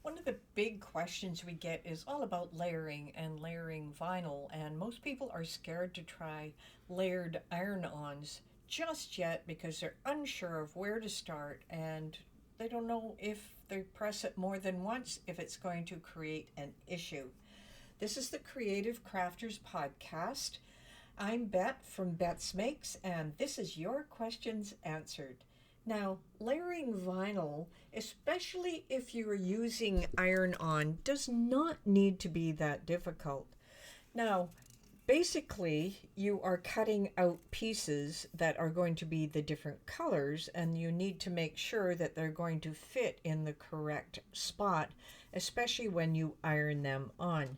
One of the big questions we get is all about layering and layering vinyl, and most people are scared to try layered iron-ons just yet because they're unsure of where to start and they don't know if they press it more than once if it's going to create an issue. This is the Creative Crafters Podcast. I'm Bette from Bette's Makes, and this is your questions answered. Now, layering vinyl, especially if you're using iron on, does not need to be that difficult. Now, basically, you are cutting out pieces that are going to be the different colors, and you need to make sure that they're going to fit in the correct spot, especially when you iron them on.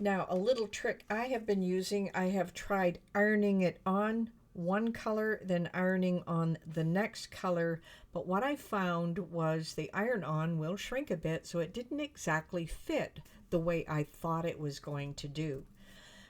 Now, a little trick I have been using, I have tried ironing it on one color, then ironing on the next color. But what I found was the iron on will shrink a bit, so it didn't exactly fit the way I thought it was going to do.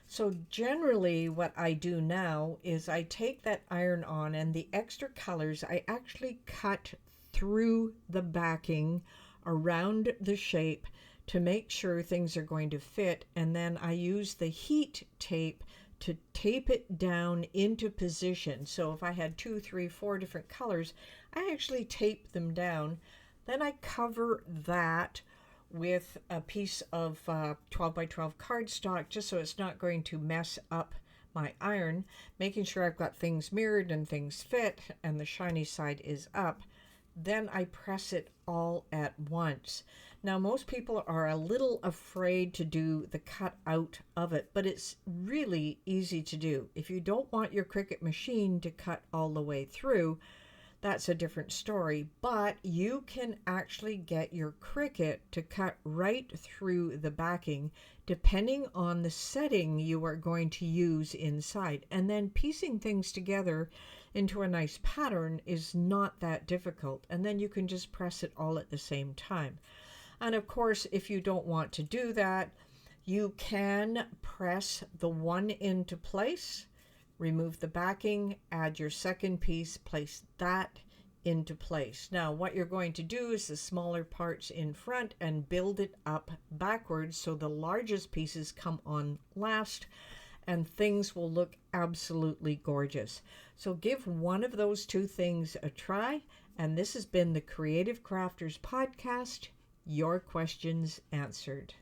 So generally what I do now is I take that iron on and the extra colors, I actually cut through the backing around the shape to make sure things are going to fit, and then I use the heat tape to tape it down into position. So if I had 2, 3, 4 different colors, I actually tape them down. Then I cover that with a piece of 12 by 12 cardstock just so it's not going to mess up my iron, making sure I've got things mirrored and things fit and the shiny side is up. Then I press it all at once. Now, most people are a little afraid to do the cut out of it, but it's really easy to do. If you don't want your Cricut machine to cut all the way through, that's a different story, but you can actually get your Cricut to cut right through the backing depending on the setting you are going to use inside. And then piecing things together into a nice pattern is not that difficult. And then you can just press it all at the same time. And of course, if you don't want to do that, you can press the one into place, remove the backing, add your second piece, place that into place. Now, what you're going to do is the smaller parts in front and build it up backwards so the largest pieces come on last and things will look absolutely gorgeous. So give one of those two things a try. And this has been the Creative Crafters Podcast, your questions answered.